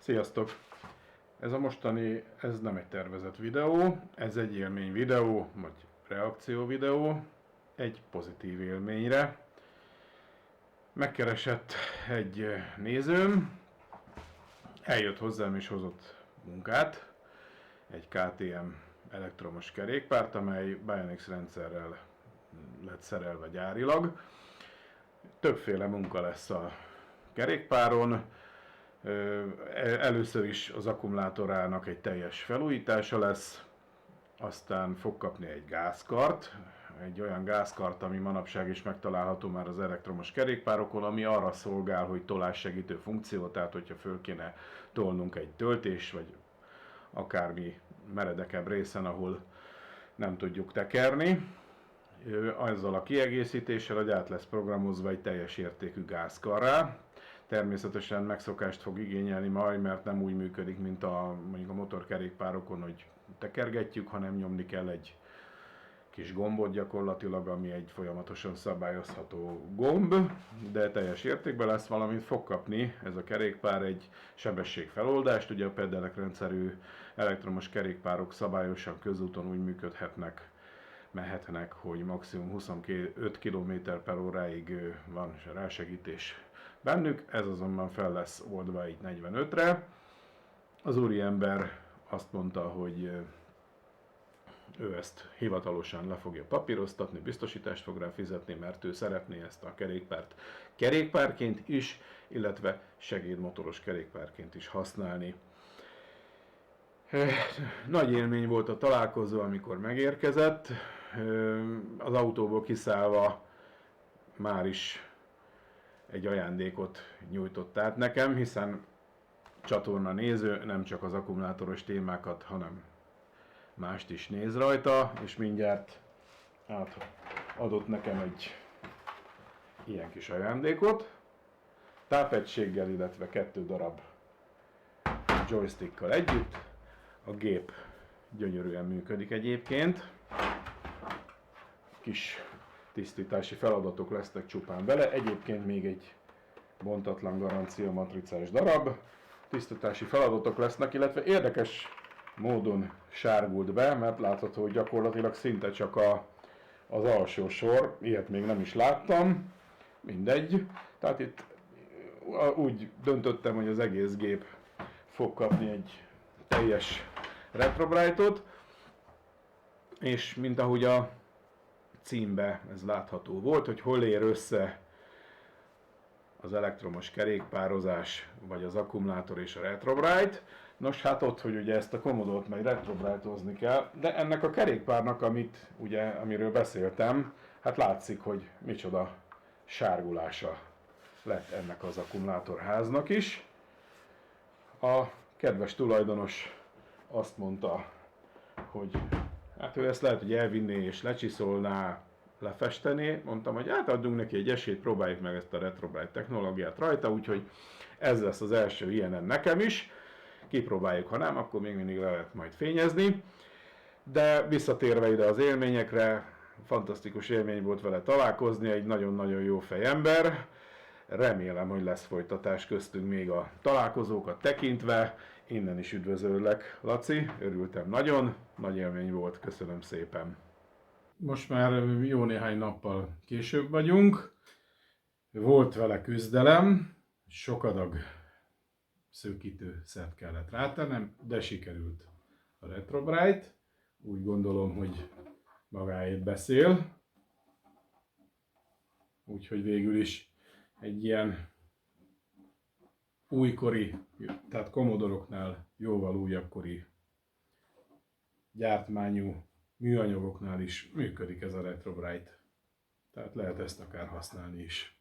Sziasztok! Ez a mostani, ez nem egy tervezett videó, ez egy élmény videó, vagy reakció videó, egy pozitív élményre. Megkeresett egy nézőm, eljött hozzám és hozott munkát, egy KTM elektromos kerékpárt, amely Bionix rendszerrel lett szerelve gyárilag. Többféle munka lesz a kerékpáron. Először is az akkumulátorának egy teljes felújítása lesz, aztán fog kapni egy gázkart, egy olyan gázkart, ami manapság is megtalálható már az elektromos kerékpárokon, ami arra szolgál, hogy tolássegítő funkció, tehát hogyha föl kéne tolnunk egy töltés, vagy akármi meredekebb részen, ahol nem tudjuk tekerni. Azzal a kiegészítéssel, hogy át lesz programozva egy teljes értékű gázkarrá. Természetesen megszokást fog igényelni majd, mert nem úgy működik, mint mondjuk a motorkerékpárokon, hogy tekergetjük, hanem nyomni kell egy kis gombot gyakorlatilag, ami egy folyamatosan szabályozható gomb, de teljes értékben lesz, valamint fog kapni ez a kerékpár egy sebességfeloldást. Ugye a pedelek rendszerű elektromos kerékpárok szabályosan közúton úgy működhetnek, mehetnek, hogy maximum 25 km/h van rásegítés bennük, ez azonban fel lesz oldva így 45-re. Az úriember azt mondta, hogy ő ezt hivatalosan le fogja papíroztatni, biztosítást fog rá fizetni, mert ő szeretné ezt a kerékpárt kerékpárként is, illetve segédmotoros kerékpárként is használni. Nagy élmény volt a találkozó, amikor megérkezett. Az autóból kiszállva már is egy ajándékot nyújtott át nekem, hiszen csatorna néző nem csak az akkumulátoros témákat, hanem mást is néz rajta, és mindjárt adott nekem egy ilyen kis ajándékot, tápegységgel, illetve 2 darab joystickkal együtt. A gép gyönyörűen működik egyébként, kis tisztítási feladatok lesznek csupán vele, egyébként még egy bontatlan garancia matricás darab, tisztítási feladatok lesznek, illetve érdekes módon sárgult be, mert látható, hogy gyakorlatilag szinte csak az alsó sor, ilyet még nem is láttam, mindegy. Tehát itt úgy döntöttem, hogy az egész gép fog kapni egy teljes Retrobrite-ot, és mint ahogy a címbe ez látható volt, hogy hol ér össze az elektromos kerékpározás, vagy az akkumulátor és a Retrobrite. Nos, hát ott, hogy ugye ezt a Commodore-t majd Retrobrite-ozni kell, de ennek a kerékpárnak, amiről beszéltem, hát látszik, hogy micsoda sárgulása lett ennek az akkumulátorháznak is. A kedves tulajdonos azt mondta, hogy hát ő ezt lehet, hogy elvinné és lecsiszolná, lefestené. Mondtam, hogy hát adjunk neki egy esélyt, próbáljuk meg ezt a Retrobrite technológiát rajta, úgyhogy ez lesz az első ilyenen nekem is. Kipróbáljuk, ha nem, akkor még mindig le lehet majd fényezni. De visszatérve ide az élményekre, fantasztikus élmény volt vele találkozni, egy nagyon-nagyon jó fejember. Remélem, hogy lesz folytatás köztünk még a találkozókat tekintve. Innen is üdvözöllek, Laci, örültem nagyon, nagy élmény volt, köszönöm szépen. Most már jó néhány nappal később vagyunk. Volt vele küzdelem, sok adag szökítőszert kellett rátennem, de sikerült a Retrobrite. Úgy gondolom, hogy magáért beszél. Úgyhogy végül is egy ilyen újkori, tehát Commodore-oknál jóval újabbkori gyártmányú műanyagoknál is működik ez a Retrobrite. Tehát lehet ezt akár használni is.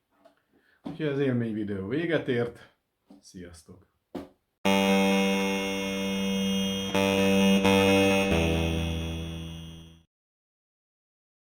Úgyhogy az élmény videó véget ért. Sziasztok!